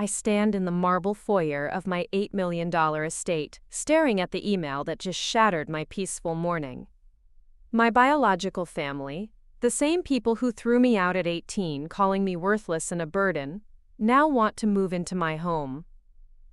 I stand in the marble foyer of my $8 million estate, staring at the email that just shattered my peaceful morning. My biological family, the same people who threw me out at 18, calling me worthless and a burden, now want to move into my home.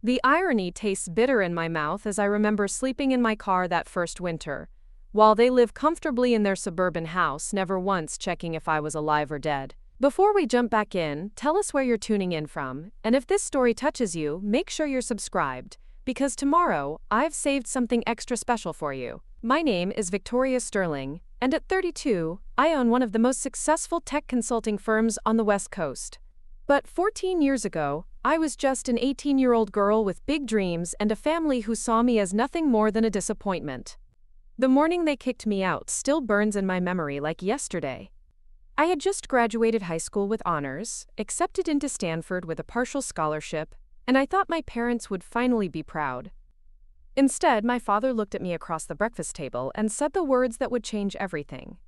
The irony tastes bitter in my mouth as I remember sleeping in my car that first winter, while they live comfortably in their suburban house, never once checking if I was alive or dead. Before we jump back in, tell us where you're tuning in from, and if this story touches you, make sure you're subscribed, because tomorrow, I've saved something extra special for you. My name is Victoria Sterling, and at 32, I own one of the most successful tech consulting firms on the West Coast. But 14 years ago, I was just an 18-year-old girl with big dreams and a family who saw me as nothing more than a disappointment. The morning they kicked me out still burns in my memory like yesterday. I had just graduated high school with honors, accepted into Stanford with a partial scholarship, and I thought my parents would finally be proud. Instead, my father looked at me across the breakfast table and said the words that would change everything.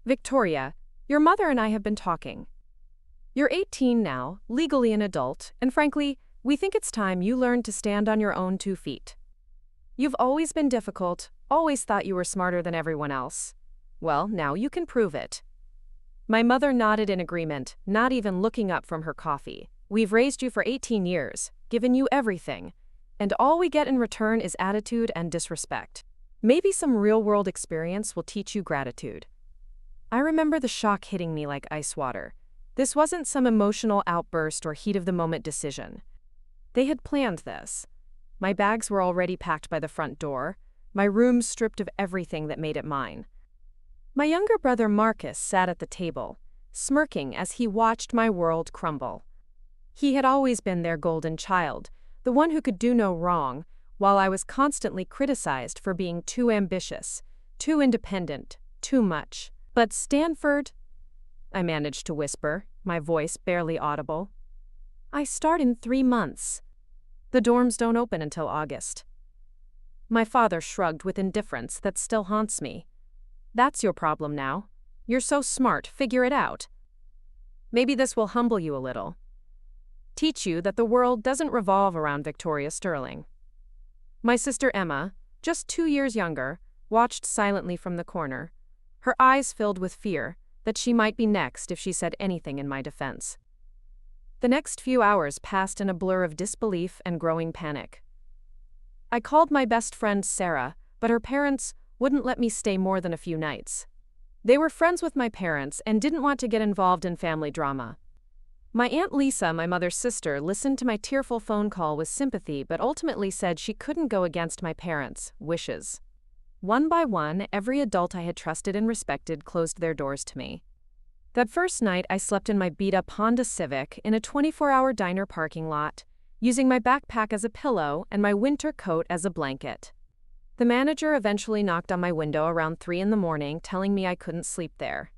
"Victoria, your mother and I have been talking. You're 18 now, legally an adult, and frankly, we think it's time you learned to stand on your own 2 feet. You've always been difficult, always thought you were smarter than everyone else. Well, now you can prove it." My mother nodded in agreement, not even looking up from her coffee. "We've raised you for 18 years, given you everything, and all we get in return is attitude and disrespect. Maybe some real-world experience will teach you gratitude." I remember the shock hitting me like ice water. This wasn't some emotional outburst or heat-of-the-moment decision. They had planned this. My bags were already packed by the front door, my room stripped of everything that made it mine. My younger brother Marcus sat at the table, smirking as he watched my world crumble. He had always been their golden child, the one who could do no wrong, while I was constantly criticized for being too ambitious, too independent, too much. "But Stanford," I managed to whisper, my voice barely audible. "I start in 3 months. The dorms don't open until August." My father shrugged with indifference that still haunts me. "That's your problem now. You're so smart, figure it out. Maybe this will humble you a little. Teach you that the world doesn't revolve around Victoria Sterling." My sister Emma, just 2 years younger, watched silently from the corner, her eyes filled with fear that she might be next if she said anything in my defense. The next few hours passed in a blur of disbelief and growing panic. I called my best friend Sarah, but her parents wouldn't let me stay more than a few nights. They were friends with my parents and didn't want to get involved in family drama. My Aunt Lisa, my mother's sister, listened to my tearful phone call with sympathy but ultimately said she couldn't go against my parents' wishes. One by one, every adult I had trusted and respected closed their doors to me. That first night, I slept in my beat-up Honda Civic in a 24-hour diner parking lot, using my backpack as a pillow and my winter coat as a blanket. The manager eventually knocked on my window around 3 in the morning, telling me I couldn't sleep there.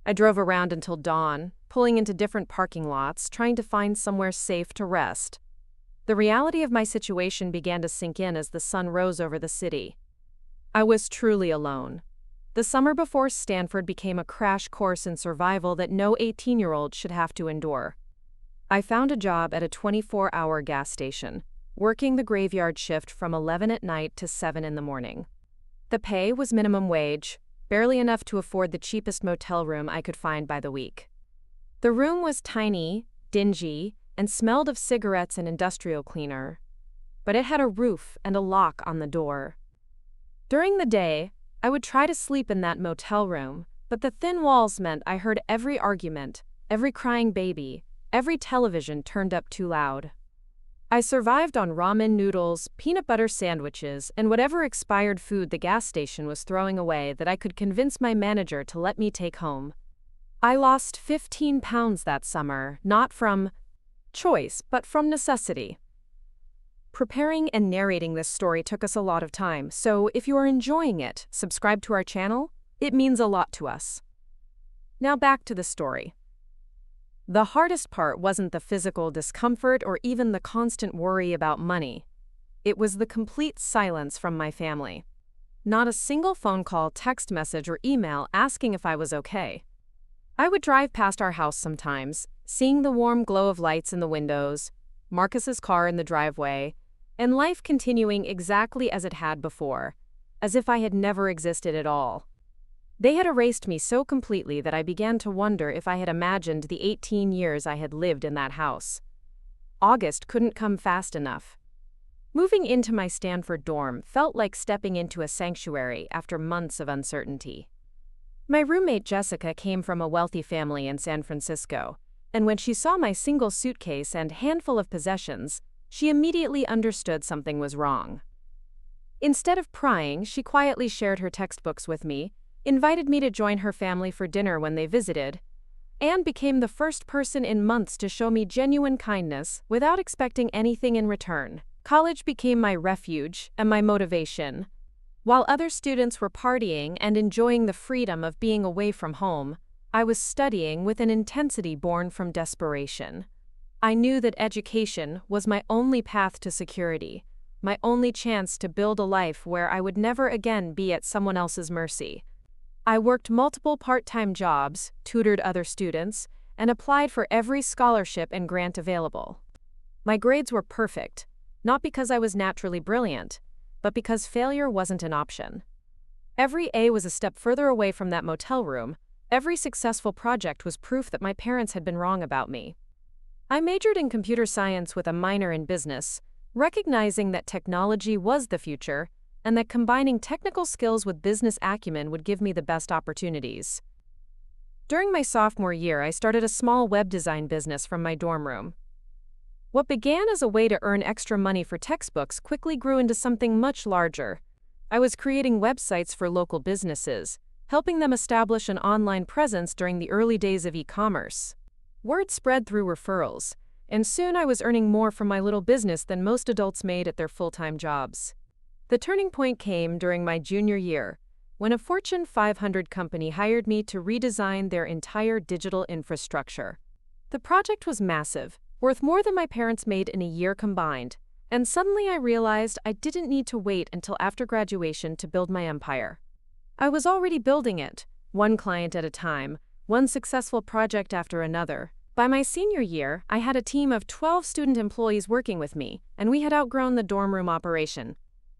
I drove around until dawn, pulling into different parking lots, trying to find somewhere safe to rest. The reality of my situation began to sink in as the sun rose over the city. I was truly alone. The summer before Stanford became a crash course in survival that no 18-year-old should have to endure. I found a job at a 24-hour gas station, working the graveyard shift from 11 at night to 7 in the morning. The pay was minimum wage, barely enough to afford the cheapest motel room I could find by the week. The room was tiny, dingy, and smelled of cigarettes and industrial cleaner, but it had a roof and a lock on the door. During the day, I would try to sleep in that motel room, but the thin walls meant I heard every argument, every crying baby, every television turned up too loud. I survived on ramen noodles, peanut butter sandwiches, and whatever expired food the gas station was throwing away that I could convince my manager to let me take home. I lost 15 pounds that summer, not from choice, but from necessity. Preparing and narrating this story took us a lot of time, so if you are enjoying it, subscribe to our channel. It means a lot to us. Now back to the story. The hardest part wasn't the physical discomfort or even the constant worry about money. It was the complete silence from my family. Not a single phone call, text message, or email asking if I was okay. I would drive past our house sometimes, seeing the warm glow of lights in the windows, Marcus's car in the driveway, and life continuing exactly as it had before, as if I had never existed at all. They had erased me so completely that I began to wonder if I had imagined the 18 years I had lived in that house. August couldn't come fast enough. Moving into my Stanford dorm felt like stepping into a sanctuary after months of uncertainty. My roommate Jessica came from a wealthy family in San Francisco, and when she saw my single suitcase and handful of possessions, she immediately understood something was wrong. Instead of prying, she quietly shared her textbooks with me, invited me to join her family for dinner when they visited, and became the first person in months to show me genuine kindness without expecting anything in return. College became my refuge and my motivation. While other students were partying and enjoying the freedom of being away from home, I was studying with an intensity born from desperation. I knew that education was my only path to security, my only chance to build a life where I would never again be at someone else's mercy. I worked multiple part-time jobs, tutored other students, and applied for every scholarship and grant available. My grades were perfect, not because I was naturally brilliant, but because failure wasn't an option. Every A was a step further away from that motel room. Every successful project was proof that my parents had been wrong about me. I majored in computer science with a minor in business, recognizing that technology was the future, and that combining technical skills with business acumen would give me the best opportunities. During my sophomore year, I started a small web design business from my dorm room. What began as a way to earn extra money for textbooks quickly grew into something much larger. I was creating websites for local businesses, helping them establish an online presence during the early days of e-commerce. Word spread through referrals, and soon I was earning more from my little business than most adults made at their full-time jobs. The turning point came during my junior year, when a Fortune 500 company hired me to redesign their entire digital infrastructure. The project was massive, worth more than my parents made in a year combined, and suddenly I realized I didn't need to wait until after graduation to build my empire. I was already building it, one client at a time, one successful project after another. By my senior year, I had a team of 12 student employees working with me, and we had outgrown the dorm room operation.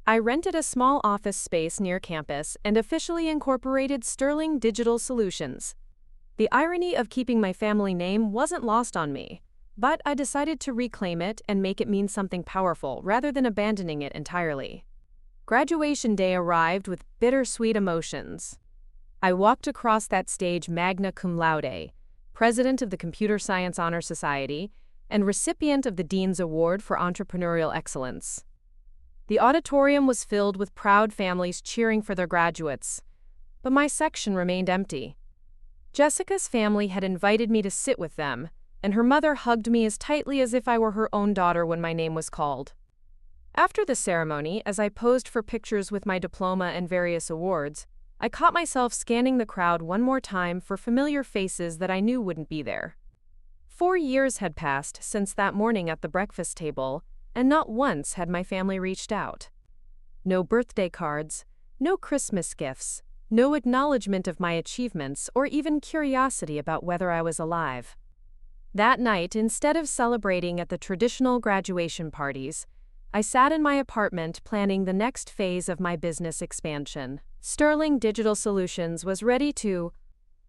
I rented a small office space near campus and officially incorporated Sterling Digital Solutions. The irony of keeping my family name wasn't lost on me, but I decided to reclaim it and make it mean something powerful rather than abandoning it entirely. Graduation day arrived with bittersweet emotions. I walked across that stage magna cum laude, president of the Computer Science Honor Society, and recipient of the Dean's Award for Entrepreneurial Excellence. The auditorium was filled with proud families cheering for their graduates, but my section remained empty. Jessica's family had invited me to sit with them, and her mother hugged me as tightly as if I were her own daughter when my name was called. After the ceremony, as I posed for pictures with my diploma and various awards, I caught myself scanning the crowd one more time for familiar faces that I knew wouldn't be there. 4 years had passed since that morning at the breakfast table, and not once had my family reached out. No birthday cards, no Christmas gifts, no acknowledgement of my achievements, or even curiosity about whether I was alive. That night, instead of celebrating at the traditional graduation parties, I sat in my apartment planning the next phase of my business expansion. Sterling Digital Solutions was ready to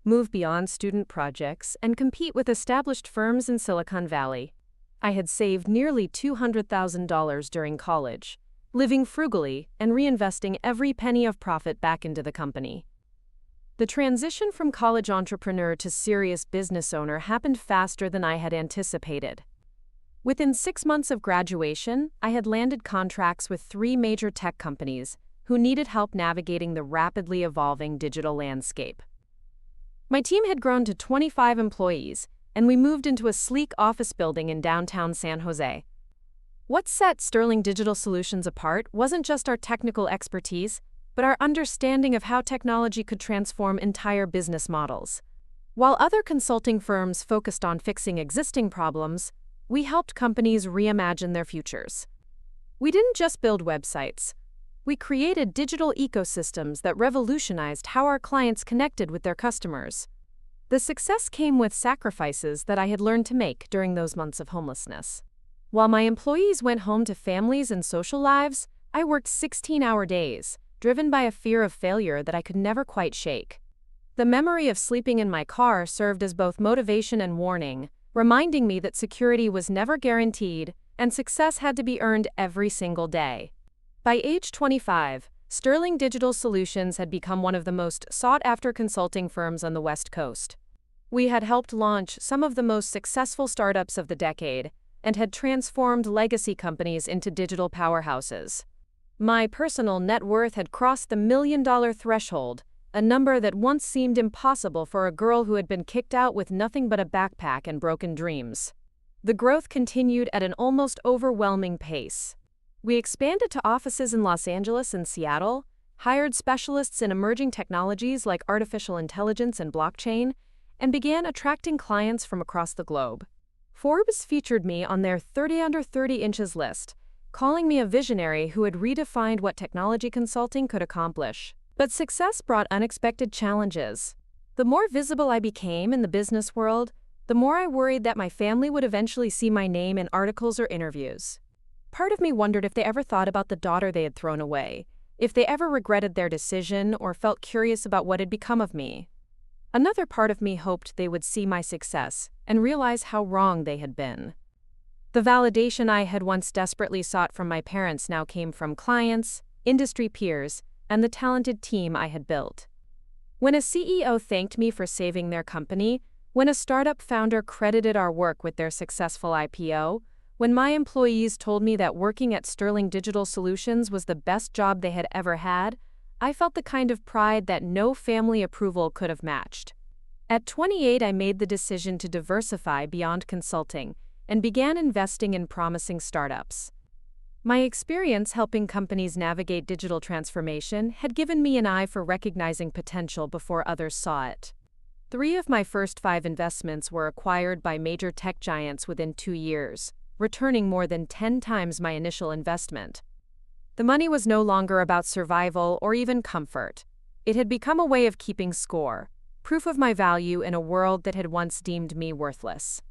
move beyond student projects and compete with established firms in Silicon Valley. I had saved nearly $200,000 during college, living frugally and reinvesting every penny of profit back into the company. The transition from college entrepreneur to serious business owner happened faster than I had anticipated. Within 6 months of graduation, I had landed contracts with 3 major tech companies who needed help navigating the rapidly evolving digital landscape. My team had grown to 25 employees, and we moved into a sleek office building in downtown San Jose. What set Sterling Digital Solutions apart wasn't just our technical expertise, but our understanding of how technology could transform entire business models. While other consulting firms focused on fixing existing problems, we helped companies reimagine their futures. We didn't just build websites. We created digital ecosystems that revolutionized how our clients connected with their customers. The success came with sacrifices that I had learned to make during those months of homelessness. While my employees went home to families and social lives, I worked 16-hour days, driven by a fear of failure that I could never quite shake. The memory of sleeping in my car served as both motivation and warning, reminding me that security was never guaranteed and success had to be earned every single day. By age 25, Sterling Digital Solutions had become one of the most sought-after consulting firms on the West Coast. We had helped launch some of the most successful startups of the decade and had transformed legacy companies into digital powerhouses. My personal net worth had crossed the $1 million threshold, a number that once seemed impossible for a girl who had been kicked out with nothing but a backpack and broken dreams. The growth continued at an almost overwhelming pace. We expanded to offices in Los Angeles and Seattle, hired specialists in emerging technologies like artificial intelligence and blockchain, and began attracting clients from across the globe. Forbes featured me on their 30 Under 30 Inches list, calling me a visionary who had redefined what technology consulting could accomplish. But success brought unexpected challenges. The more visible I became in the business world, the more I worried that my family would eventually see my name in articles or interviews. Part of me wondered if they ever thought about the daughter they had thrown away, if they ever regretted their decision or felt curious about what had become of me. Another part of me hoped they would see my success and realize how wrong they had been. The validation I had once desperately sought from my parents now came from clients, industry peers, and the talented team I had built. When a CEO thanked me for saving their company, when a startup founder credited our work with their successful IPO, when my employees told me that working at Sterling Digital Solutions was the best job they had ever had, I felt the kind of pride that no family approval could have matched. At 28, I made the decision to diversify beyond consulting and began investing in promising startups. My experience helping companies navigate digital transformation had given me an eye for recognizing potential before others saw it. 3 of my first 5 investments were acquired by major tech giants within 2 years, returning more than 10 times my initial investment. The money was no longer about survival or even comfort. It had become a way of keeping score, proof of my value in a world that had once deemed me worthless.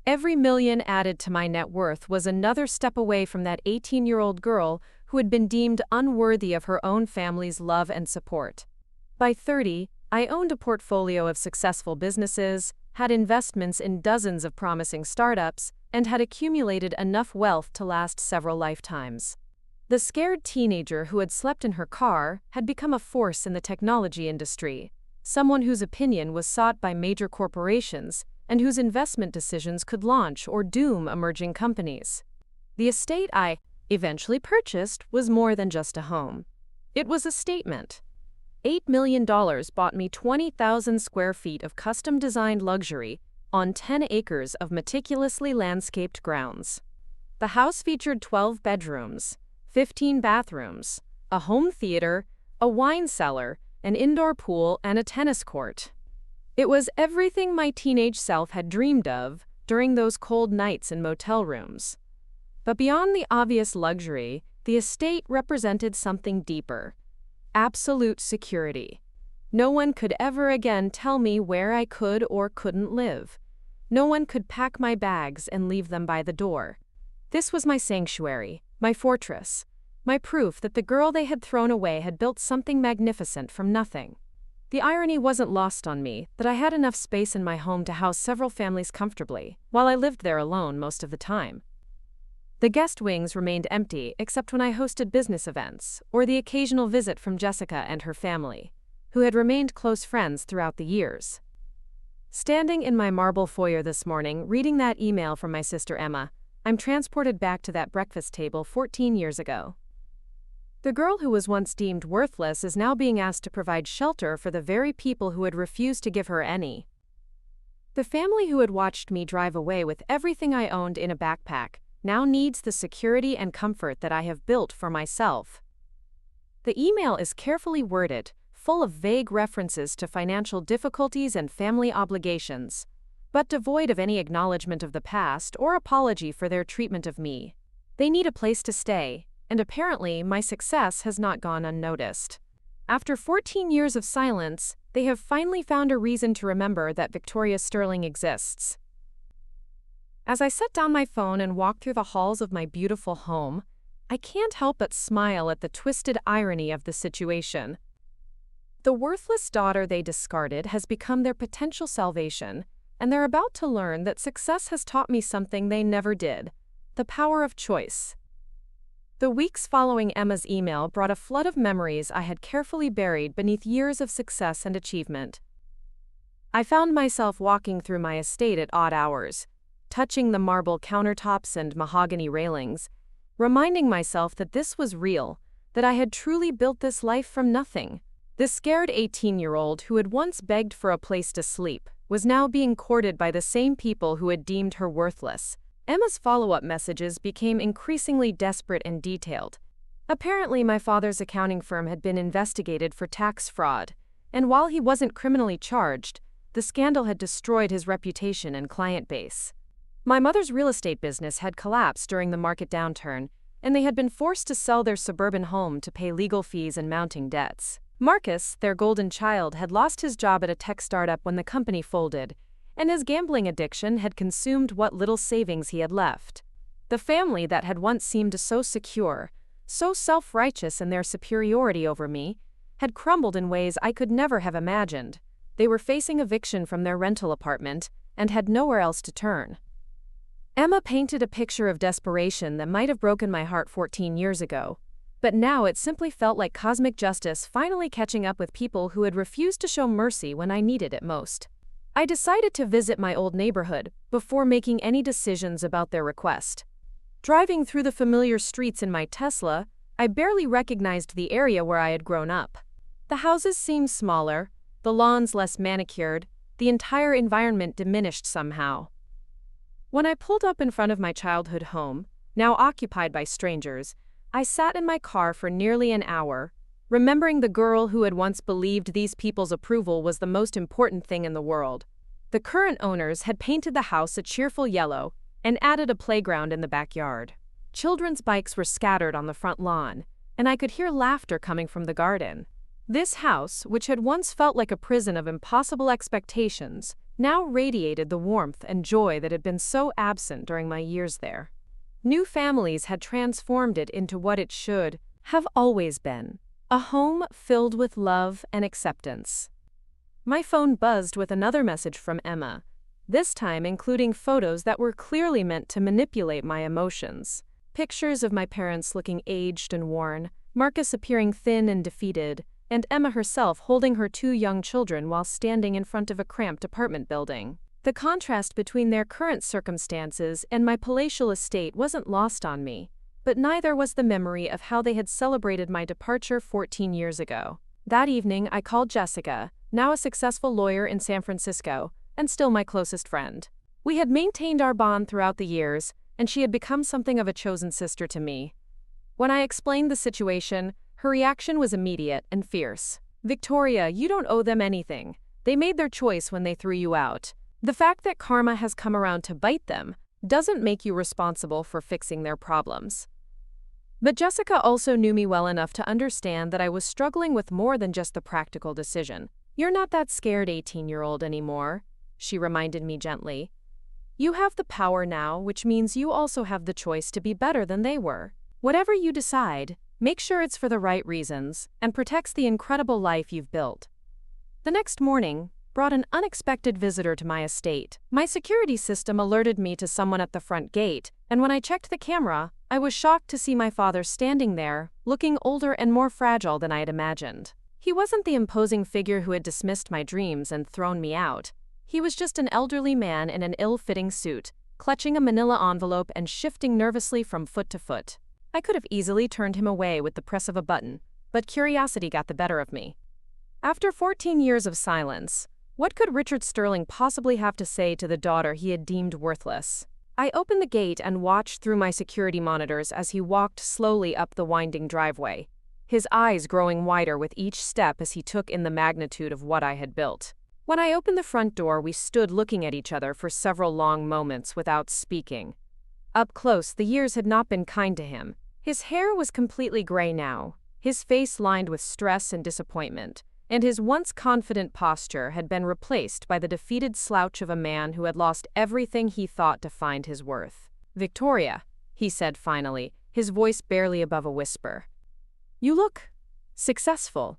Every million added to my net worth was another step away from that 18-year-old girl who had been deemed unworthy of her own family's love and support. By 30, I owned a portfolio of successful businesses, had investments in dozens of promising startups, and had accumulated enough wealth to last several lifetimes. The scared teenager who had slept in her car had become a force in the technology industry, someone whose opinion was sought by major corporations and whose investment decisions could launch or doom emerging companies. The estate I eventually purchased was more than just a home. It was a statement. $8 million bought me 20,000 square feet of custom-designed luxury on 10 acres of meticulously landscaped grounds. The house featured 12 bedrooms, 15 bathrooms, a home theater, a wine cellar, an indoor pool, and a tennis court. It was everything my teenage self had dreamed of during those cold nights in motel rooms. But beyond the obvious luxury, the estate represented something deeper: absolute security. No one could ever again tell me where I could or couldn't live. No one could pack my bags and leave them by the door. This was my sanctuary, my fortress, my proof that the girl they had thrown away had built something magnificent from nothing. The irony wasn't lost on me that I had enough space in my home to house several families comfortably, while I lived there alone most of the time. The guest wings remained empty except when I hosted business events, or the occasional visit from Jessica and her family, who had remained close friends throughout the years. Standing in my marble foyer this morning, reading that email from my sister Emma, I'm transported back to that breakfast table 14 years ago. The girl who was once deemed worthless is now being asked to provide shelter for the very people who had refused to give her any. The family who had watched me drive away with everything I owned in a backpack now needs the security and comfort that I have built for myself. The email is carefully worded, full of vague references to financial difficulties and family obligations, but devoid of any acknowledgement of the past or apology for their treatment of me. They need a place to stay, and apparently my success has not gone unnoticed. After 14 years of silence, they have finally found a reason to remember that Victoria Sterling exists. As I set down my phone and walk through the halls of my beautiful home, I can't help but smile at the twisted irony of the situation. The worthless daughter they discarded has become their potential salvation, and they're about to learn that success has taught me something they never did: the power of choice. The weeks following Emma's email brought a flood of memories I had carefully buried beneath years of success and achievement. I found myself walking through my estate at odd hours, touching the marble countertops and mahogany railings, reminding myself that this was real, that I had truly built this life from nothing. The scared 18-year-old who had once begged for a place to sleep was now being courted by the same people who had deemed her worthless. Emma's follow-up messages became increasingly desperate and detailed. Apparently, my father's accounting firm had been investigated for tax fraud, and while he wasn't criminally charged, the scandal had destroyed his reputation and client base. My mother's real estate business had collapsed during the market downturn, and they had been forced to sell their suburban home to pay legal fees and mounting debts. Marcus, their golden child, had lost his job at a tech startup when the company folded, and his gambling addiction had consumed what little savings he had left. The family that had once seemed so secure, so self-righteous in their superiority over me, had crumbled in ways I could never have imagined. They were facing eviction from their rental apartment and had nowhere else to turn. Emma painted a picture of desperation that might have broken my heart 14 years ago, but now it simply felt like cosmic justice finally catching up with people who had refused to show mercy when I needed it most. I decided to visit my old neighborhood before making any decisions about their request. Driving through the familiar streets in my Tesla, I barely recognized the area where I had grown up. The houses seemed smaller, the lawns less manicured, the entire environment diminished somehow. When I pulled up in front of my childhood home, now occupied by strangers, I sat in my car for nearly an hour, remembering the girl who had once believed these people's approval was the most important thing in the world. The current owners had painted the house a cheerful yellow and added a playground in the backyard. Children's bikes were scattered on the front lawn, and I could hear laughter coming from the garden. This house, which had once felt like a prison of impossible expectations, now radiated the warmth and joy that had been so absent during my years there. New families had transformed it into what it should have always been: a home filled with love and acceptance. My phone buzzed with another message from Emma, this time including photos that were clearly meant to manipulate my emotions. Pictures of my parents looking aged and worn, Marcus appearing thin and defeated, and Emma herself holding her two young children while standing in front of a cramped apartment building. The contrast between their current circumstances and my palatial estate wasn't lost on me, but neither was the memory of how they had celebrated my departure 14 years ago. That evening, I called Jessica, now a successful lawyer in San Francisco, and still my closest friend. We had maintained our bond throughout the years, and she had become something of a chosen sister to me. When I explained the situation, her reaction was immediate and fierce. "Victoria, you don't owe them anything. They made their choice when they threw you out. The fact that karma has come around to bite them doesn't make you responsible for fixing their problems." But Jessica also knew me well enough to understand that I was struggling with more than just the practical decision. "You're not that scared 18-year-old anymore," she reminded me gently. "You have the power now, which means you also have the choice to be better than they were. Whatever you decide, make sure it's for the right reasons and protects the incredible life you've built." The next morning brought an unexpected visitor to my estate. My security system alerted me to someone at the front gate, and when I checked the camera, I was shocked to see my father standing there, looking older and more fragile than I had imagined. He wasn't the imposing figure who had dismissed my dreams and thrown me out. He was just an elderly man in an ill-fitting suit, clutching a manila envelope and shifting nervously from foot to foot. I could have easily turned him away with the press of a button, but curiosity got the better of me. After 14 years of silence, what could Richard Sterling possibly have to say to the daughter he had deemed worthless? I opened the gate and watched through my security monitors as he walked slowly up the winding driveway, his eyes growing wider with each step as he took in the magnitude of what I had built. When I opened the front door, we stood looking at each other for several long moments without speaking. Up close, the years had not been kind to him. His hair was completely gray now, his face lined with stress and disappointment, and his once confident posture had been replaced by the defeated slouch of a man who had lost everything he thought defined his worth. "Victoria," he said finally, his voice barely above a whisper. "You look successful."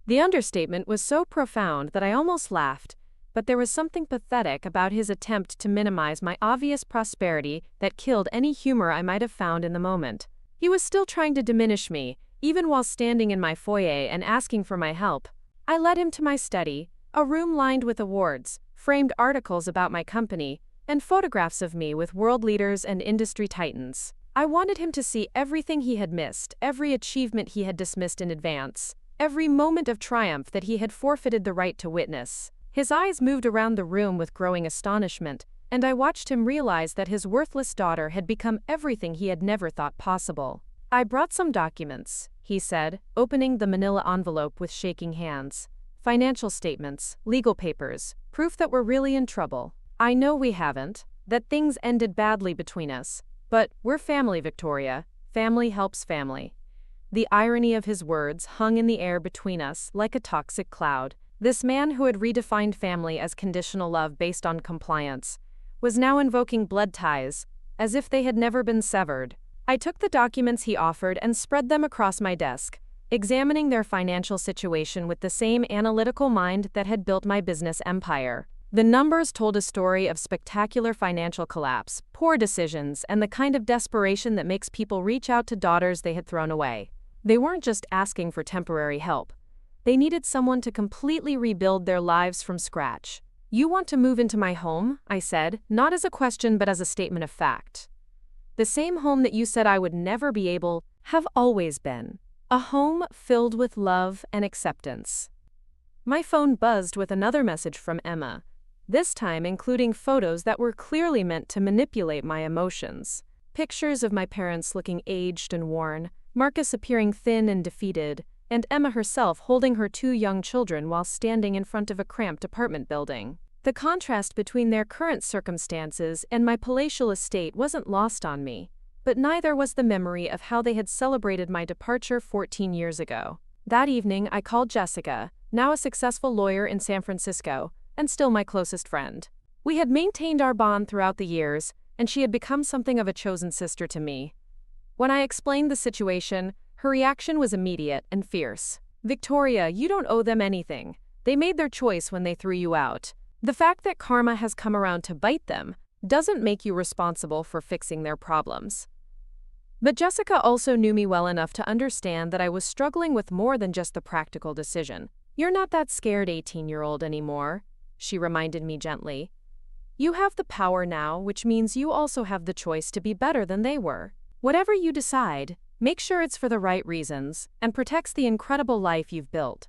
The understatement was so profound that I almost laughed, but there was something pathetic about his attempt to minimize my obvious prosperity that killed any humor I might have found in the moment. He was still trying to diminish me, even while standing in my foyer and asking for my help. I led him to my study, a room lined with awards, framed articles about my company, and photographs of me with world leaders and industry titans. I wanted him to see everything he had missed, every achievement he had dismissed in advance, every moment of triumph that he had forfeited the right to witness. His eyes moved around the room with growing astonishment, and I watched him realize that his worthless daughter had become everything he had never thought possible. "I brought some documents," he said, opening the manila envelope with shaking hands. "Financial statements, legal papers, proof that we're really in trouble. I know we haven't, that things ended badly between us, but we're family, Victoria. Family helps family." The irony of his words hung in the air between us like a toxic cloud. This man who had redefined family as conditional love based on compliance was now invoking blood ties, as if they had never been severed. I took the documents he offered and spread them across my desk, examining their financial situation with the same analytical mind that had built my business empire. The numbers told a story of spectacular financial collapse, poor decisions, and the kind of desperation that makes people reach out to daughters they had thrown away. They weren't just asking for temporary help. They needed someone to completely rebuild their lives from scratch. "You want to move into my home?" I said, not as a question but as a statement of fact. "The same home that you said I would never be able, have always been. A home filled with love and acceptance." My phone buzzed with another message from Emma, this time including photos that were clearly meant to manipulate my emotions. Pictures of my parents looking aged and worn, Marcus appearing thin and defeated, and Emma herself holding her 2 young children while standing in front of a cramped apartment building. The contrast between their current circumstances and my palatial estate wasn't lost on me, but neither was the memory of how they had celebrated my departure 14 years ago. That evening, I called Jessica, now a successful lawyer in San Francisco, and still my closest friend. We had maintained our bond throughout the years, and she had become something of a chosen sister to me. When I explained the situation, her reaction was immediate and fierce. "Victoria, you don't owe them anything. They made their choice when they threw you out. The fact that karma has come around to bite them doesn't make you responsible for fixing their problems." But Jessica also knew me well enough to understand that I was struggling with more than just the practical decision. "You're not that scared 18-year-old anymore," she reminded me gently. "You have the power now, which means you also have the choice to be better than they were. Whatever you decide, make sure it's for the right reasons and protects the incredible life you've built."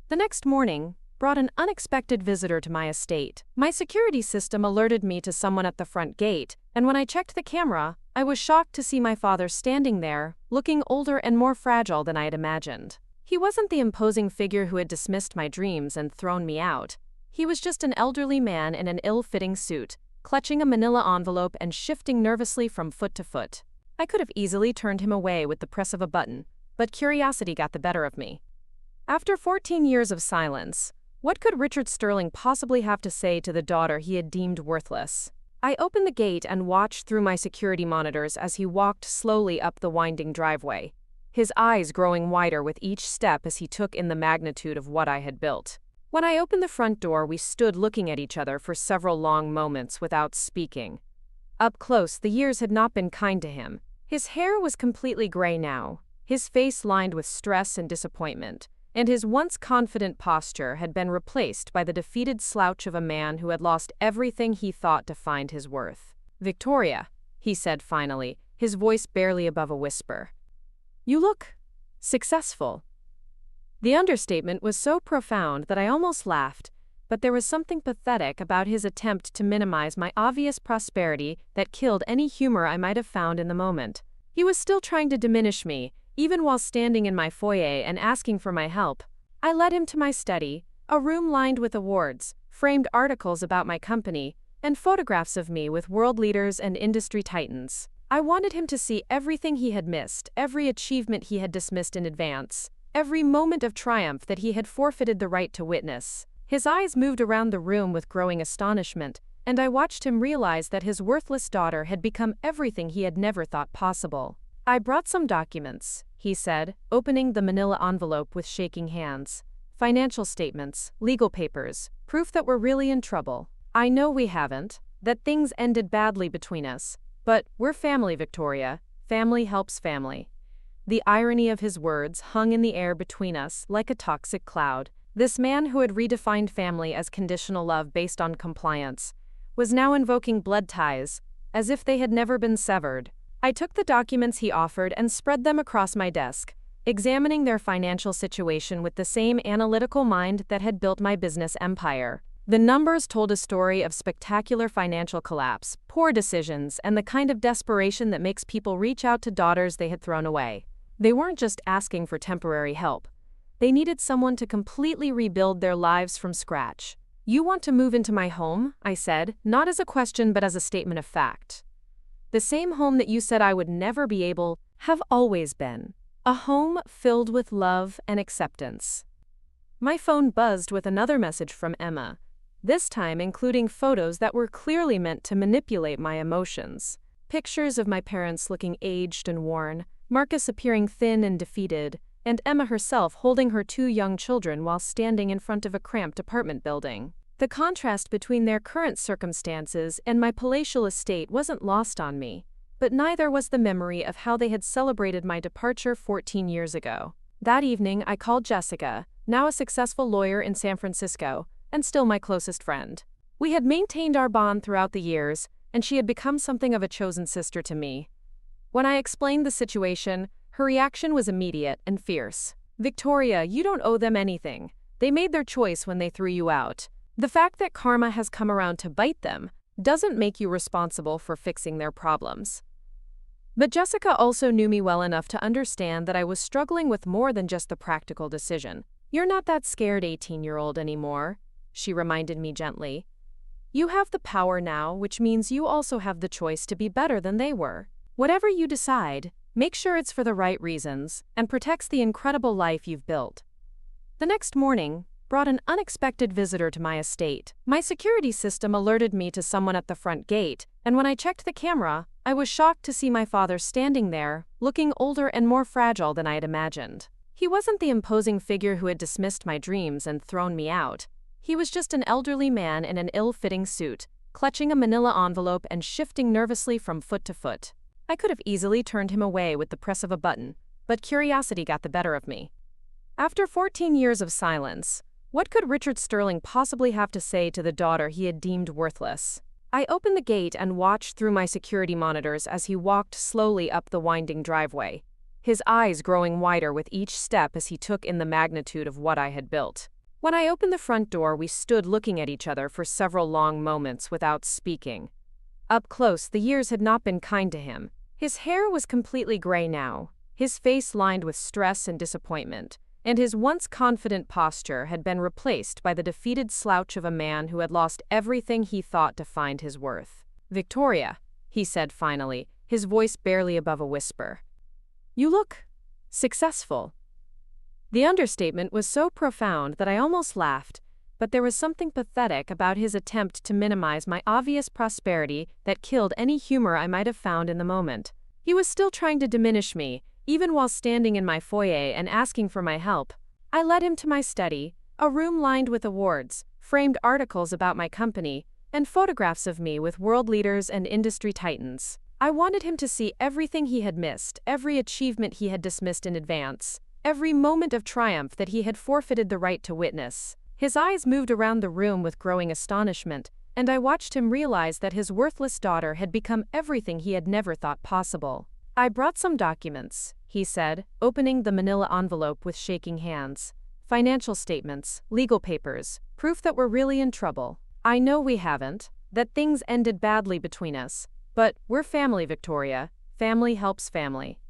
The next morning brought an unexpected visitor to my estate. My security system alerted me to someone at the front gate, and when I checked the camera, I was shocked to see my father standing there, looking older and more fragile than I had imagined. He wasn't the imposing figure who had dismissed my dreams and thrown me out. He was just an elderly man in an ill-fitting suit, clutching a manila envelope and shifting nervously from foot to foot. I could have easily turned him away with the press of a button, but curiosity got the better of me. After 14 years of silence, what could Richard Sterling possibly have to say to the daughter he had deemed worthless? I opened the gate and watched through my security monitors as he walked slowly up the winding driveway, his eyes growing wider with each step as he took in the magnitude of what I had built. When I opened the front door, we stood looking at each other for several long moments without speaking. Up close, the years had not been kind to him. His hair was completely gray now, his face lined with stress and disappointment, and his once confident posture had been replaced by the defeated slouch of a man who had lost everything he thought defined his worth. "Victoria," he said finally, his voice barely above a whisper. "You look successful." The understatement was so profound that I almost laughed, but there was something pathetic about his attempt to minimize my obvious prosperity that killed any humor I might have found in the moment. He was still trying to diminish me, even while standing in my foyer and asking for my help. I led him to my study, a room lined with awards, framed articles about my company, and photographs of me with world leaders and industry titans. I wanted him to see everything he had missed, every achievement he had dismissed in advance, every moment of triumph that he had forfeited the right to witness. His eyes moved around the room with growing astonishment, and I watched him realize that his worthless daughter had become everything he had never thought possible. "I brought some documents," he said, opening the manila envelope with shaking hands. "Financial statements, legal papers, proof that we're really in trouble. I know we haven't, that things ended badly between us, but we're family, Victoria. Family helps family." The irony of his words hung in the air between us like a toxic cloud. This man who had redefined family as conditional love based on compliance was now invoking blood ties, as if they had never been severed. I took the documents he offered and spread them across my desk, examining their financial situation with the same analytical mind that had built my business empire. The numbers told a story of spectacular financial collapse, poor decisions, and the kind of desperation that makes people reach out to daughters they had thrown away. They weren't just asking for temporary help. They needed someone to completely rebuild their lives from scratch. "You want to move into my home?" I said, not as a question but as a statement of fact. "The same home that you said I would never be able, have always been. A home filled with love and acceptance." My phone buzzed with another message from Emma, this time including photos that were clearly meant to manipulate my emotions. Pictures of my parents looking aged and worn, Marcus appearing thin and defeated, and Emma herself holding her 2 young children while standing in front of a cramped apartment building. The contrast between their current circumstances and my palatial estate wasn't lost on me, but neither was the memory of how they had celebrated my departure 14 years ago. That evening, I called Jessica, now a successful lawyer in San Francisco, and still my closest friend. We had maintained our bond throughout the years, and she had become something of a chosen sister to me. When I explained the situation, her reaction was immediate and fierce. "Victoria, you don't owe them anything. They made their choice when they threw you out. The fact that karma has come around to bite them doesn't make you responsible for fixing their problems." But Jessica also knew me well enough to understand that I was struggling with more than just the practical decision. "You're not that scared 18-year-old anymore," she reminded me gently. "You have the power now, which means you also have the choice to be better than they were. Whatever you decide, make sure it's for the right reasons and protects the incredible life you've built." The next morning brought an unexpected visitor to my estate. My security system alerted me to someone at the front gate, and when I checked the camera, I was shocked to see my father standing there, looking older and more fragile than I had imagined. He wasn't the imposing figure who had dismissed my dreams and thrown me out. He was just an elderly man in an ill-fitting suit, clutching a manila envelope and shifting nervously from foot to foot. I could have easily turned him away with the press of a button, but curiosity got the better of me. After 14 years of silence, what could Richard Sterling possibly have to say to the daughter he had deemed worthless? I opened the gate and watched through my security monitors as he walked slowly up the winding driveway, his eyes growing wider with each step as he took in the magnitude of what I had built. When I opened the front door, we stood looking at each other for several long moments without speaking. Up close, the years had not been kind to him. His hair was completely gray now, his face lined with stress and disappointment, and his once confident posture had been replaced by the defeated slouch of a man who had lost everything he thought defined his worth. "Victoria," he said finally, his voice barely above a whisper. "You look successful." The understatement was so profound that I almost laughed, but there was something pathetic about his attempt to minimize my obvious prosperity that killed any humor I might have found in the moment. He was still trying to diminish me, even while standing in my foyer and asking for my help. I led him to my study, a room lined with awards, framed articles about my company, and photographs of me with world leaders and industry titans. I wanted him to see everything he had missed, every achievement he had dismissed in advance, every moment of triumph that he had forfeited the right to witness. His eyes moved around the room with growing astonishment, and I watched him realize that his worthless daughter had become everything he had never thought possible. "I brought some documents," he said, opening the manila envelope with shaking hands. "Financial statements, legal papers, proof that we're really in trouble. I know we haven't, that things ended badly between us, but we're family, Victoria. Family helps family."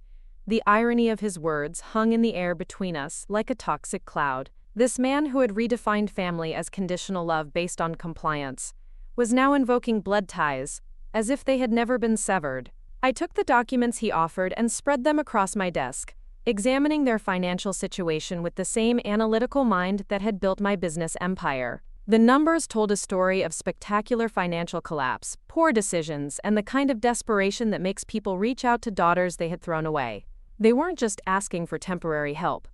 The irony of his words hung in the air between us like a toxic cloud. This man who had redefined family as conditional love based on compliance was now invoking blood ties, as if they had never been severed. I took the documents he offered and spread them across my desk, examining their financial situation with the same analytical mind that had built my business empire. The numbers told a story of spectacular financial collapse, poor decisions, and the kind of desperation that makes people reach out to daughters they had thrown away. They weren't just asking for temporary help.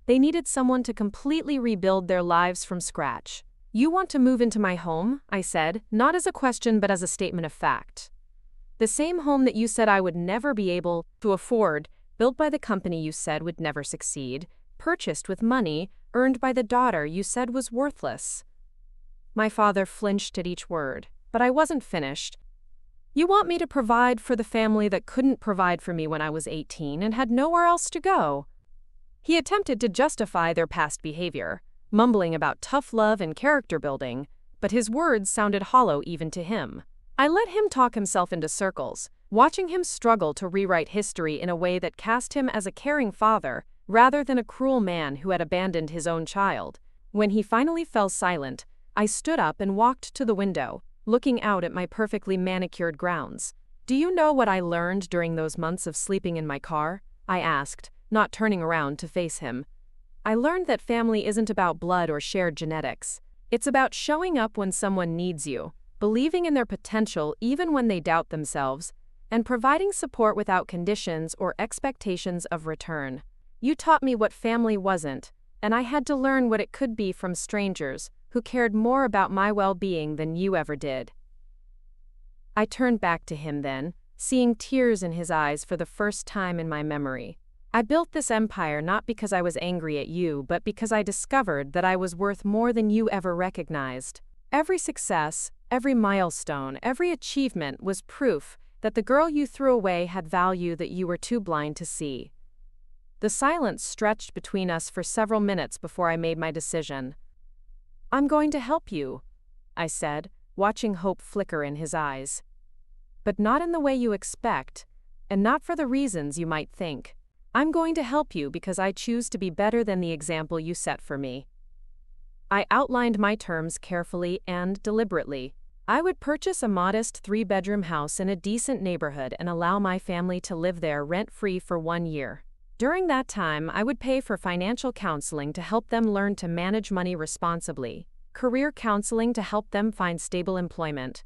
They needed someone to completely rebuild their lives from scratch. "You want to move into my home?" I said, not as a question but as a statement of fact. "The same home that you said I would never be able to afford, built by the company you said would never succeed, purchased with money earned by the daughter you said was worthless." My father flinched at each word, but I wasn't finished. "You want me to provide for the family that couldn't provide for me when I was 18 and had nowhere else to go?" He attempted to justify their past behavior, mumbling about tough love and character building, but his words sounded hollow even to him. I let him talk himself into circles, watching him struggle to rewrite history in a way that cast him as a caring father rather than a cruel man who had abandoned his own child. When he finally fell silent, I stood up and walked to the window, looking out at my perfectly manicured grounds. "Do you know what I learned during those months of sleeping in my car?" I asked, not turning around to face him. "I learned that family isn't about blood or shared genetics. It's about showing up when someone needs you, believing in their potential even when they doubt themselves, and providing support without conditions or expectations of return. You taught me what family wasn't, and I had to learn what it could be from strangers who cared more about my well-being than you ever did." I turned back to him then, seeing tears in his eyes for the first time in my memory. "I built this empire not because I was angry at you, but because I discovered that I was worth more than you ever recognized. Every success, every milestone, every achievement was proof that the girl you threw away had value that you were too blind to see." The silence stretched between us for several minutes before I made my decision. "I'm going to help you," I said, watching hope flicker in his eyes. "But not in the way you expect, and not for the reasons you might think. I'm going to help you because I choose to be better than the example you set for me." I outlined my terms carefully and deliberately. I would purchase a modest 3-bedroom house in a decent neighborhood and allow my family to live there rent-free for 1 year. During that time, I would pay for financial counseling to help them learn to manage money responsibly, career counseling to help them find stable employment,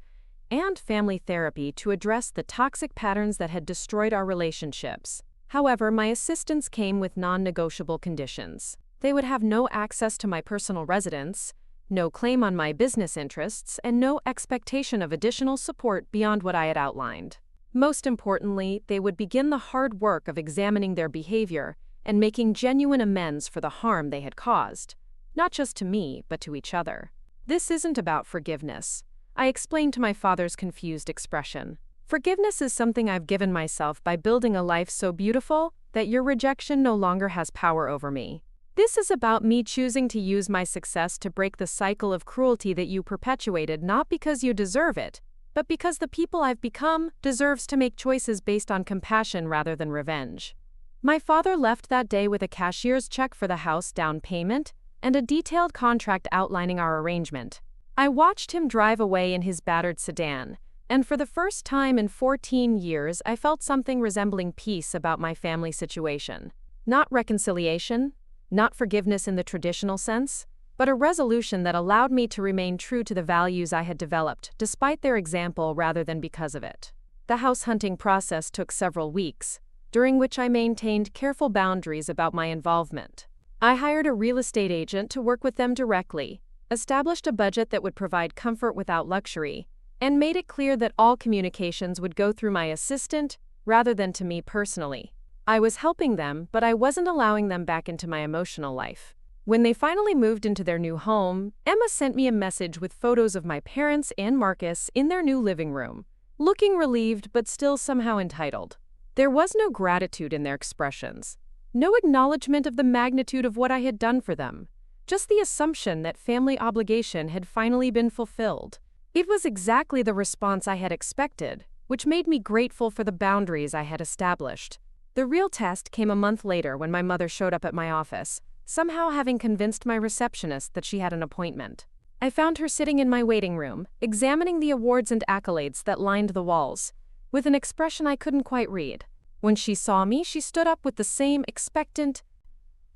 and family therapy to address the toxic patterns that had destroyed our relationships. However, my assistance came with non-negotiable conditions. They would have no access to my personal residence, no claim on my business interests, and no expectation of additional support beyond what I had outlined. Most importantly, they would begin the hard work of examining their behavior and making genuine amends for the harm they had caused, not just to me, but to each other. "This isn't about forgiveness," I explained to my father's confused expression. "Forgiveness is something I've given myself by building a life so beautiful that your rejection no longer has power over me. This is about me choosing to use my success to break the cycle of cruelty that you perpetuated, not because you deserve it, but because the people I've become deserves to make choices based on compassion rather than revenge." My father left that day with a cashier's check for the house down payment and a detailed contract outlining our arrangement. I watched him drive away in his battered sedan, and for the first time in 14 years I felt something resembling peace about my family situation. Not reconciliation, not forgiveness in the traditional sense, but a resolution that allowed me to remain true to the values I had developed, despite their example rather than because of it. The house hunting process took several weeks, during which I maintained careful boundaries about my involvement. I hired a real estate agent to work with them directly, established a budget that would provide comfort without luxury, and made it clear that all communications would go through my assistant rather than to me personally. I was helping them, but I wasn't allowing them back into my emotional life. When they finally moved into their new home, Emma sent me a message with photos of my parents and Marcus in their new living room, looking relieved but still somehow entitled. There was no gratitude in their expressions, no acknowledgement of the magnitude of what I had done for them, just the assumption that family obligation had finally been fulfilled. It was exactly the response I had expected, which made me grateful for the boundaries I had established. The real test came a month later when my mother showed up at my office, somehow having convinced my receptionist that she had an appointment. I found her sitting in my waiting room, examining the awards and accolades that lined the walls, with an expression I couldn't quite read. When she saw me, she stood up with the same expectant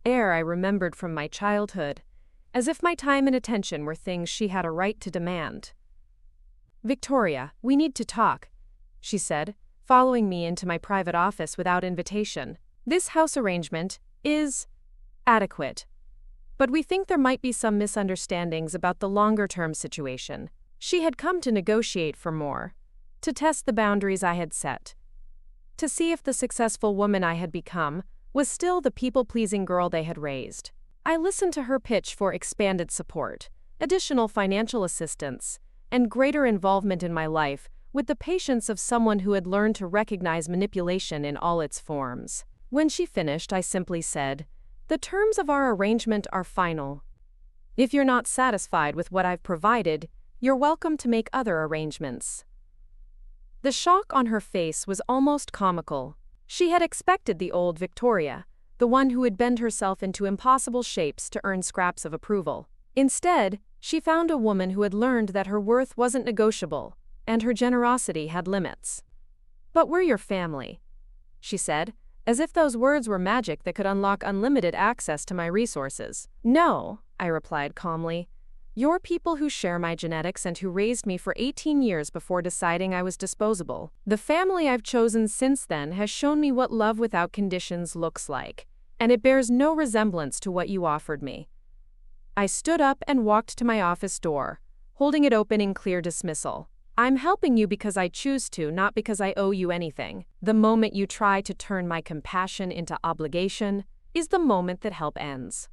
air I remembered from my childhood, as if my time and attention were things she had a right to demand. "Victoria, we need to talk," she said, following me into my private office without invitation. "This house arrangement is adequate, but we think there might be some misunderstandings about the longer-term situation." She had come to negotiate for more, to test the boundaries I had set, to see if the successful woman I had become was still the people-pleasing girl they had raised. I listened to her pitch for expanded support, additional financial assistance, and greater involvement in my life with the patience of someone who had learned to recognize manipulation in all its forms. When she finished, I simply said, "The terms of our arrangement are final. If you're not satisfied with what I've provided, you're welcome to make other arrangements." The shock on her face was almost comical. She had expected the old Victoria, the one who would bend herself into impossible shapes to earn scraps of approval. Instead, she found a woman who had learned that her worth wasn't negotiable, and her generosity had limits. "But we're your family," she said, as if those words were magic that could unlock unlimited access to my resources. "No," I replied calmly. "You're people who share my genetics and who raised me for 18 years before deciding I was disposable. The family I've chosen since then has shown me what love without conditions looks like, and it bears no resemblance to what you offered me." I stood up and walked to my office door, holding it open in clear dismissal. "I'm helping you because I choose to, not because I owe you anything. The moment you try to turn my compassion into obligation is the moment that help ends."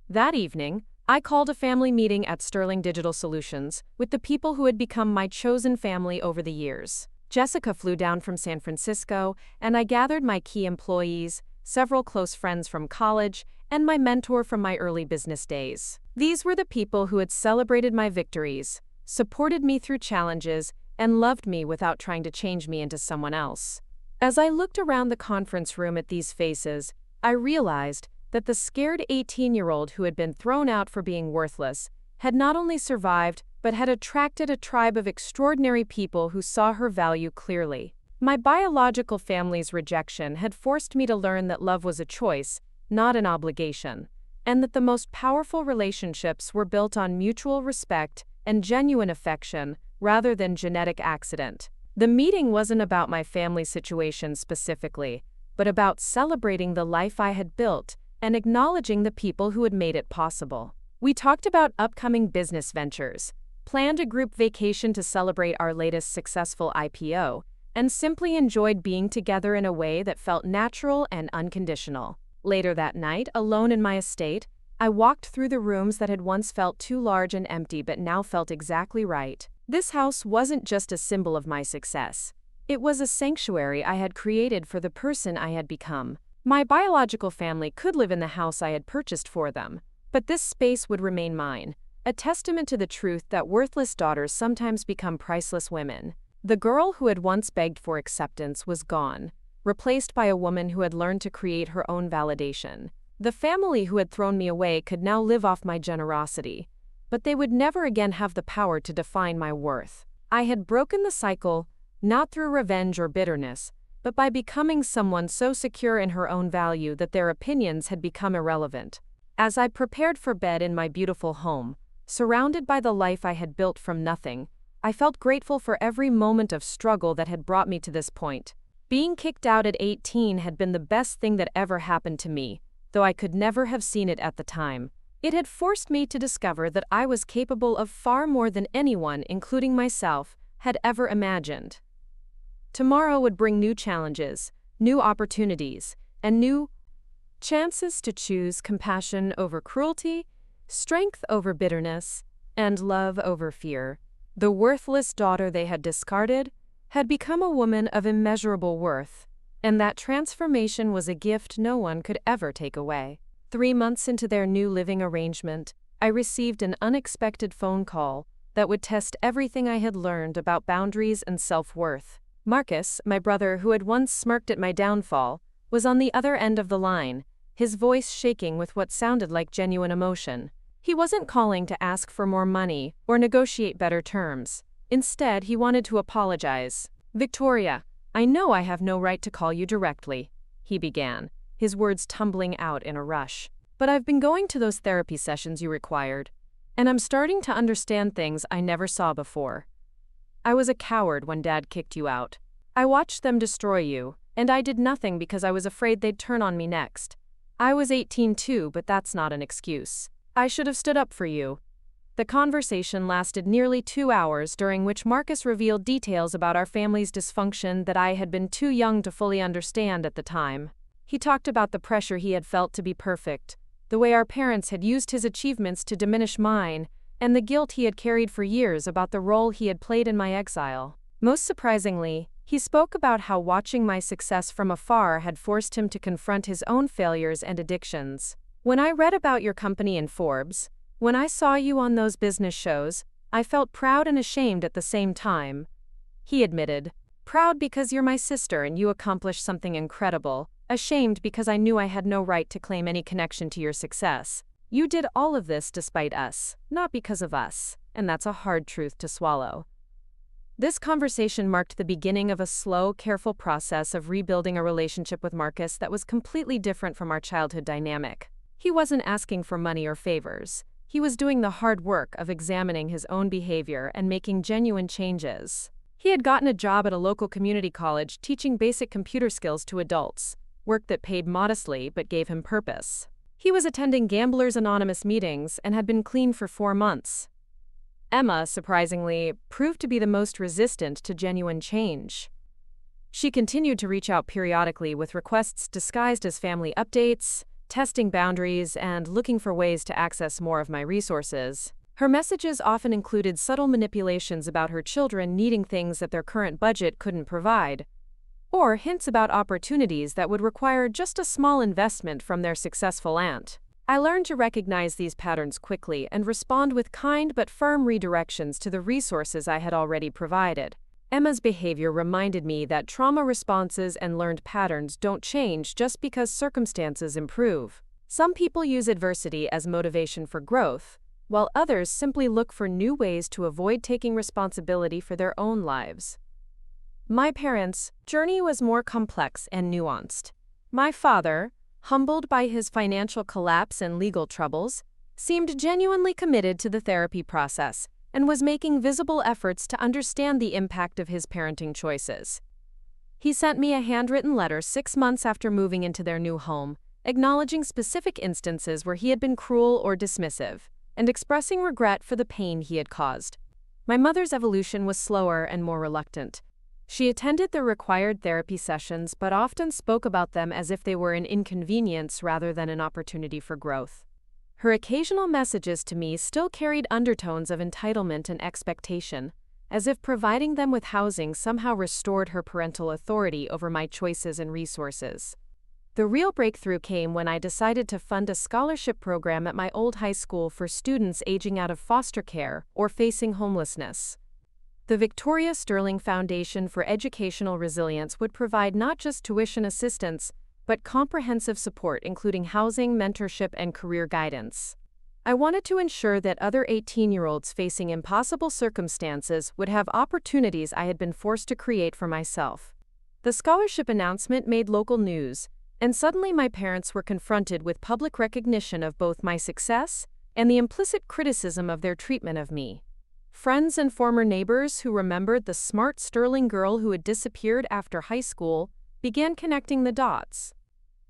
That evening, I called a family meeting at Sterling Digital Solutions with the people who had become my chosen family over the years. Jessica flew down from San Francisco, and I gathered my key employees, several close friends from college, and my mentor from my early business days. These were the people who had celebrated my victories, supported me through challenges, and loved me without trying to change me into someone else. As I looked around the conference room at these faces, I realized that the scared 18-year-old who had been thrown out for being worthless had not only survived but had attracted a tribe of extraordinary people who saw her value clearly. My biological family's rejection had forced me to learn that love was a choice, not an obligation, and that the most powerful relationships were built on mutual respect and genuine affection rather than genetic accident. The meeting wasn't about my family situation specifically, but about celebrating the life I had built and acknowledging the people who had made it possible. We talked about upcoming business ventures, planned a group vacation to celebrate our latest successful IPO, and simply enjoyed being together in a way that felt natural and unconditional. Later that night, alone in my estate, I walked through the rooms that had once felt too large and empty but now felt exactly right. This house wasn't just a symbol of my success. It was a sanctuary I had created for the person I had become. My biological family could live in the house I had purchased for them, but this space would remain mine, a testament to the truth that worthless daughters sometimes become priceless women. The girl who had once begged for acceptance was gone, replaced by a woman who had learned to create her own validation. The family who had thrown me away could now live off my generosity, but they would never again have the power to define my worth. I had broken the cycle, not through revenge or bitterness, but by becoming someone so secure in her own value that their opinions had become irrelevant. As I prepared for bed in my beautiful home, surrounded by the life I had built from nothing, I felt grateful for every moment of struggle that had brought me to this point. Being kicked out at 18 had been the best thing that ever happened to me, though I could never have seen it at the time. It had forced me to discover that I was capable of far more than anyone, including myself, had ever imagined. Tomorrow would bring new challenges, new opportunities, and new chances to choose compassion over cruelty, strength over bitterness, and love over fear. The worthless daughter they had discarded had become a woman of immeasurable worth, and that transformation was a gift no one could ever take away. 3 months into their new living arrangement, I received an unexpected phone call that would test everything I had learned about boundaries and self-worth. Marcus, my brother who had once smirked at my downfall, was on the other end of the line, his voice shaking with what sounded like genuine emotion. He wasn't calling to ask for more money or negotiate better terms. Instead, he wanted to apologize. "Victoria, "I know I have no right to call you directly," he began, his words tumbling out in a rush. "But I've been going to those therapy sessions you required, and I'm starting to understand things I never saw before. I was a coward when Dad kicked you out. I watched them destroy you, and I did nothing because I was afraid they'd turn on me next. I was 18 too, but that's not an excuse. I should have stood up for you." The conversation lasted nearly 2 hours, during which Marcus revealed details about our family's dysfunction that I had been too young to fully understand at the time. He talked about the pressure he had felt to be perfect, the way our parents had used his achievements to diminish mine, and the guilt he had carried for years about the role he had played in my exile. Most surprisingly, he spoke about how watching my success from afar had forced him to confront his own failures and addictions. "When I read about your company in Forbes, when I saw you on those business shows, I felt proud and ashamed at the same time," he admitted. "Proud because you're my sister and you accomplished something incredible. Ashamed because I knew I had no right to claim any connection to your success. You did all of this despite us, not because of us, and that's a hard truth to swallow." This conversation marked the beginning of a slow, careful process of rebuilding a relationship with Marcus that was completely different from our childhood dynamic. He wasn't asking for money or favors. He was doing the hard work of examining his own behavior and making genuine changes. He had gotten a job at a local community college teaching basic computer skills to adults, work that paid modestly but gave him purpose. He was attending Gamblers Anonymous meetings and had been clean for 4 months. Emma, surprisingly, proved to be the most resistant to genuine change. She continued to reach out periodically with requests disguised as family updates, testing boundaries, and looking for ways to access more of my resources. Her messages often included subtle manipulations about her children needing things that their current budget couldn't provide, or hints about opportunities that would require just a small investment from their successful aunt. I learned to recognize these patterns quickly and respond with kind but firm redirections to the resources I had already provided. Emma's behavior reminded me that trauma responses and learned patterns don't change just because circumstances improve. Some people use adversity as motivation for growth, while others simply look for new ways to avoid taking responsibility for their own lives. My parents' journey was more complex and nuanced. My father, humbled by his financial collapse and legal troubles, seemed genuinely committed to the therapy process and was making visible efforts to understand the impact of his parenting choices. He sent me a handwritten letter 6 months after moving into their new home, acknowledging specific instances where he had been cruel or dismissive, and expressing regret for the pain he had caused. My mother's evolution was slower and more reluctant. She attended the required therapy sessions but often spoke about them as if they were an inconvenience rather than an opportunity for growth. Her occasional messages to me still carried undertones of entitlement and expectation, as if providing them with housing somehow restored her parental authority over my choices and resources. The real breakthrough came when I decided to fund a scholarship program at my old high school for students aging out of foster care or facing homelessness. The Victoria Sterling Foundation for Educational Resilience would provide not just tuition assistance, but comprehensive support including housing, mentorship, and career guidance. I wanted to ensure that other 18-year-olds facing impossible circumstances would have opportunities I had been forced to create for myself. The scholarship announcement made local news, and suddenly my parents were confronted with public recognition of both my success and the implicit criticism of their treatment of me. Friends and former neighbors who remembered the smart Sterling girl who had disappeared after high school began connecting the dots.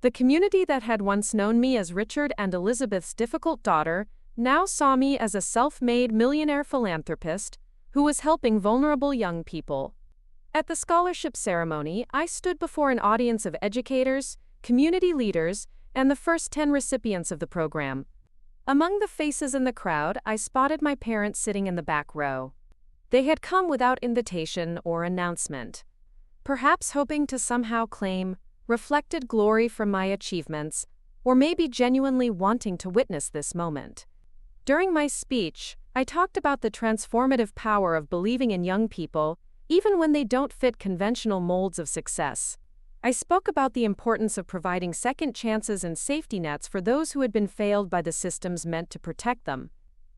The community that had once known me as Richard and Elizabeth's difficult daughter now saw me as a self-made millionaire philanthropist who was helping vulnerable young people. At the scholarship ceremony, I stood before an audience of educators, community leaders, and the first 10 recipients of the program. Among the faces in the crowd, I spotted my parents sitting in the back row. They had come without invitation or announcement, perhaps hoping to somehow claim reflected glory from my achievements, or maybe genuinely wanting to witness this moment. During my speech, I talked about the transformative power of believing in young people, even when they don't fit conventional molds of success. I spoke about the importance of providing second chances and safety nets for those who had been failed by the systems meant to protect them.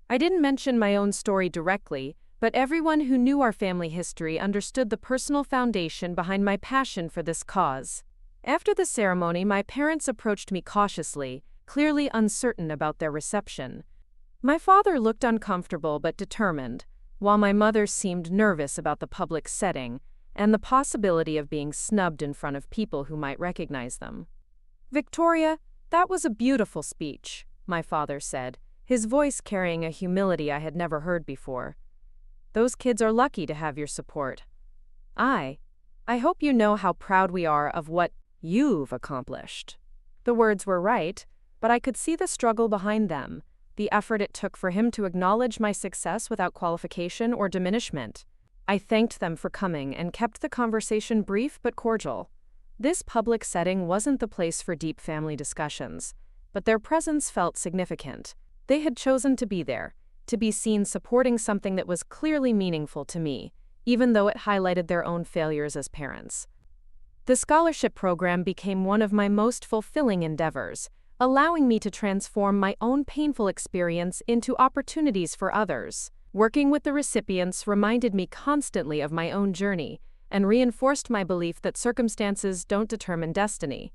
I didn't mention my own story directly, But everyone who knew our family history understood the personal foundation behind my passion for this cause. After the ceremony, my parents approached me cautiously, clearly uncertain about their reception. My father looked uncomfortable but determined, while my mother seemed nervous about the public setting and the possibility of being snubbed in front of people who might recognize them. "Victoria, that was a beautiful speech," my father said, his voice carrying a humility I had never heard before. "Those kids are lucky to have your support. I hope you know how proud we are of what you've accomplished." The words were right, but I could see the struggle behind them, the effort it took for him to acknowledge my success without qualification or diminishment. I thanked them for coming and kept the conversation brief but cordial. This public setting wasn't the place for deep family discussions, but their presence felt significant. They had chosen to be there, to be seen supporting something that was clearly meaningful to me, even though it highlighted their own failures as parents. The scholarship program became one of my most fulfilling endeavors, allowing me to transform my own painful experience into opportunities for others. Working with the recipients reminded me constantly of my own journey and reinforced my belief that circumstances don't determine destiny.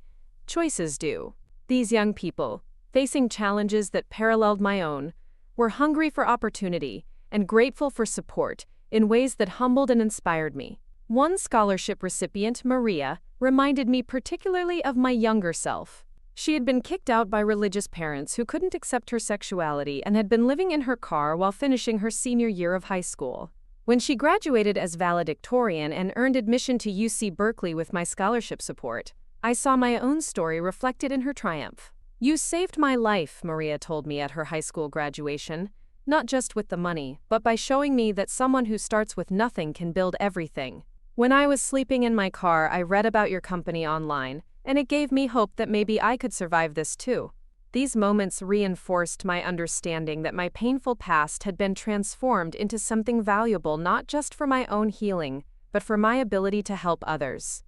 Choices do. These young people, facing challenges that paralleled my own, were hungry for opportunity and grateful for support in ways that humbled and inspired me. One scholarship recipient, Maria, reminded me particularly of my younger self. She had been kicked out by religious parents who couldn't accept her sexuality and had been living in her car while finishing her senior year of high school. When she graduated as valedictorian and earned admission to UC Berkeley with my scholarship support, I saw my own story reflected in her triumph. "You saved my life," Maria told me at her high school graduation, "not just with the money, but by showing me that someone who starts with nothing can build everything. When I was sleeping in my car, I read about your company online, and it gave me hope that maybe I could survive this too." These moments reinforced my understanding that my painful past had been transformed into something valuable not just for my own healing, but for my ability to help others.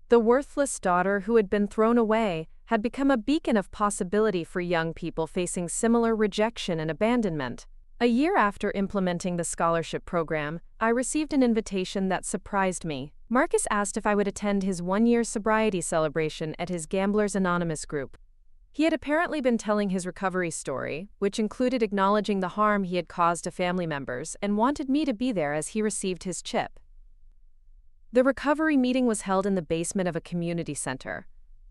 The worthless daughter who had been thrown away had become a beacon of possibility for young people facing similar rejection and abandonment. A year after implementing the scholarship program, I received an invitation that surprised me. Marcus asked if I would attend his one-year sobriety celebration at his Gamblers Anonymous group. He had apparently been telling his recovery story, which included acknowledging the harm he had caused to family members, and wanted me to be there as he received his chip. The recovery meeting was held in the basement of a community center.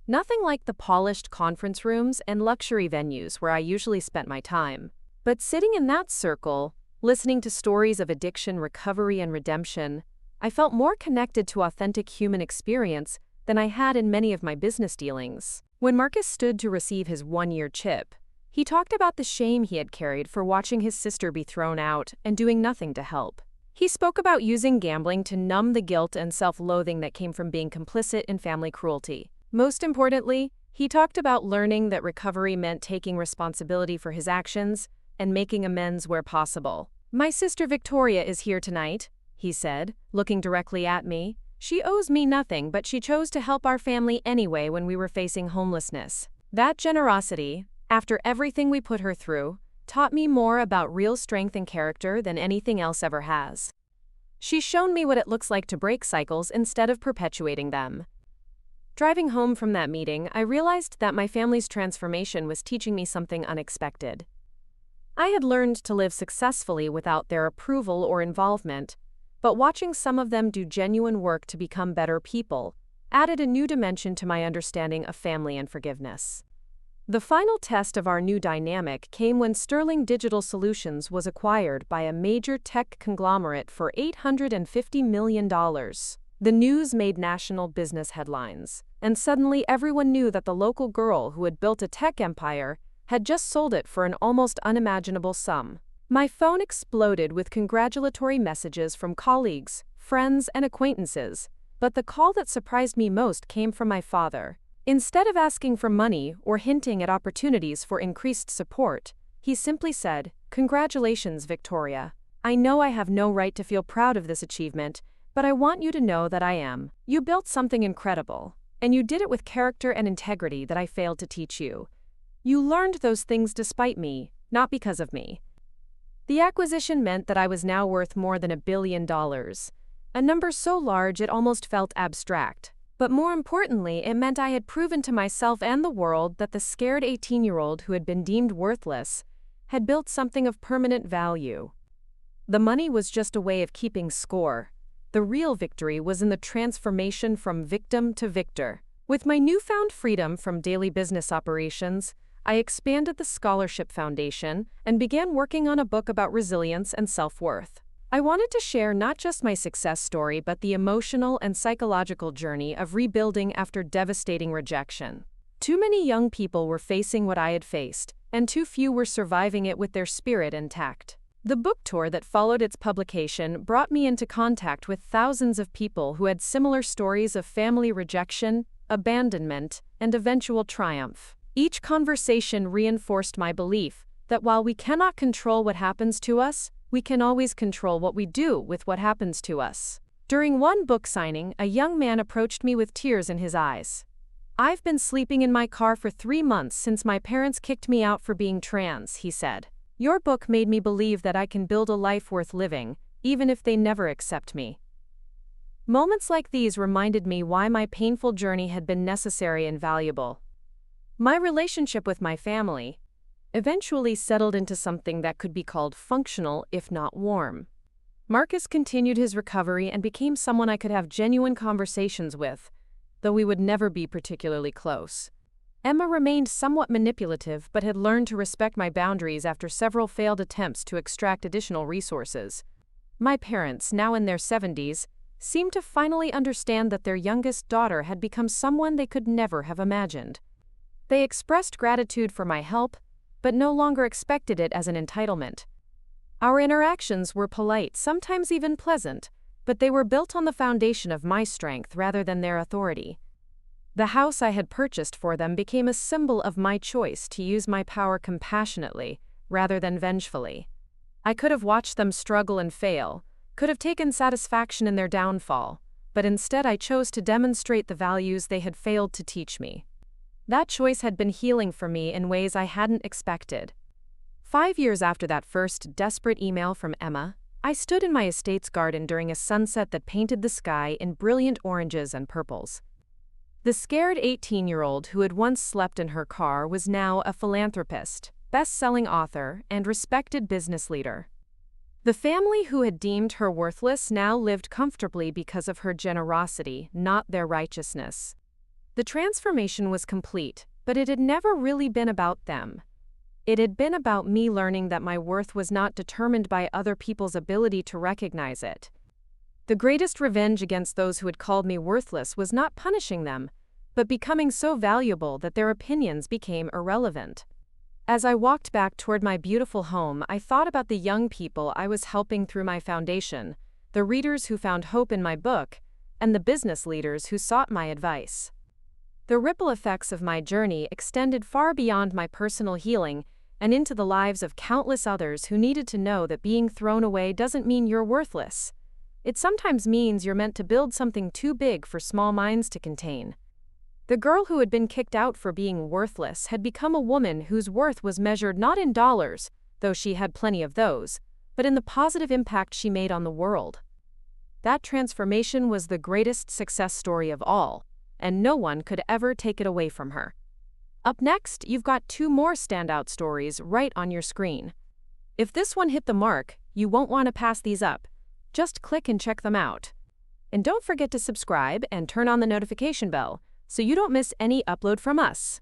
Nothing like the polished conference rooms and luxury venues where I usually spent my time. But sitting in that circle, listening to stories of addiction, recovery, and redemption, I felt more connected to authentic human experience than I had in many of my business dealings. When Marcus stood to receive his one-year chip, he talked about the shame he had carried for watching his sister be thrown out and doing nothing to help. He spoke about using gambling to numb the guilt and self-loathing that came from being complicit in family cruelty. Most importantly, he talked about learning that recovery meant taking responsibility for his actions and making amends where possible. "My sister Victoria is here tonight," he said, looking directly at me. "She owes me nothing, but she chose to help our family anyway when we were facing homelessness. That generosity, after everything we put her through, taught me more about real strength and character than anything else ever has. She's shown me what it looks like to break cycles instead of perpetuating them." Driving home from that meeting, I realized that my family's transformation was teaching me something unexpected. I had learned to live successfully without their approval or involvement, but watching some of them do genuine work to become better people added a new dimension to my understanding of family and forgiveness. The final test of our new dynamic came when Sterling Digital Solutions was acquired by a major tech conglomerate for $850 million. The news made national business headlines, and suddenly everyone knew that the local girl who had built a tech empire had just sold it for an almost unimaginable sum. My phone exploded with congratulatory messages from colleagues, friends, and acquaintances, but the call that surprised me most came from my father. Instead of asking for money or hinting at opportunities for increased support, he simply said, "Congratulations, Victoria. I know I have no right to feel proud of this achievement, but I want you to know that I am. You built something incredible, and you did it with character and integrity that I failed to teach you. You learned those things despite me, not because of me." The acquisition meant that I was now worth more than $1 billion, a number so large it almost felt abstract. But more importantly, it meant I had proven to myself and the world that the scared 18-year-old who had been deemed worthless had built something of permanent value. The money was just a way of keeping score. The real victory was in the transformation from victim to victor. With my newfound freedom from daily business operations, I expanded the Scholarship Foundation and began working on a book about resilience and self-worth. I wanted to share not just my success story but the emotional and psychological journey of rebuilding after devastating rejection. Too many young people were facing what I had faced, and too few were surviving it with their spirit intact. The book tour that followed its publication brought me into contact with thousands of people who had similar stories of family rejection, abandonment, and eventual triumph. Each conversation reinforced my belief that while we cannot control what happens to us, we can always control what we do with what happens to us. During one book signing, a young man approached me with tears in his eyes. "I've been sleeping in my car for 3 months since my parents kicked me out for being trans," he said. "Your book made me believe that I can build a life worth living, even if they never accept me." Moments like these reminded me why my painful journey had been necessary and valuable. My relationship with my family eventually settled into something that could be called functional, if not warm. Marcus continued his recovery and became someone I could have genuine conversations with, though we would never be particularly close. Emma remained somewhat manipulative but had learned to respect my boundaries after several failed attempts to extract additional resources. My parents, now in their 70s, seemed to finally understand that their youngest daughter had become someone they could never have imagined. They expressed gratitude for my help, but no longer expected it as an entitlement. Our interactions were polite, sometimes even pleasant, but they were built on the foundation of my strength rather than their authority. The house I had purchased for them became a symbol of my choice to use my power compassionately rather than vengefully. I could have watched them struggle and fail, could have taken satisfaction in their downfall, but instead I chose to demonstrate the values they had failed to teach me. That choice had been healing for me in ways I hadn't expected. 5 years after that first desperate email from Emma, I stood in my estate's garden during a sunset that painted the sky in brilliant oranges and purples. The scared 18-year-old who had once slept in her car was now a philanthropist, best-selling author, and respected business leader. The family who had deemed her worthless now lived comfortably because of her generosity, not their righteousness. The transformation was complete, but it had never really been about them. It had been about me learning that my worth was not determined by other people's ability to recognize it. The greatest revenge against those who had called me worthless was not punishing them, but becoming so valuable that their opinions became irrelevant. As I walked back toward my beautiful home, I thought about the young people I was helping through my foundation, the readers who found hope in my book, and the business leaders who sought my advice. The ripple effects of my journey extended far beyond my personal healing and into the lives of countless others who needed to know that being thrown away doesn't mean you're worthless. It sometimes means you're meant to build something too big for small minds to contain. The girl who had been kicked out for being worthless had become a woman whose worth was measured not in dollars, though she had plenty of those, but in the positive impact she made on the world. That transformation was the greatest success story of all, and no one could ever take it away from her. Up next, you've got 2 more standout stories right on your screen. If this one hit the mark, you won't want to pass these up. Just click and check them out. And don't forget to subscribe and turn on the notification bell so you don't miss any upload from us.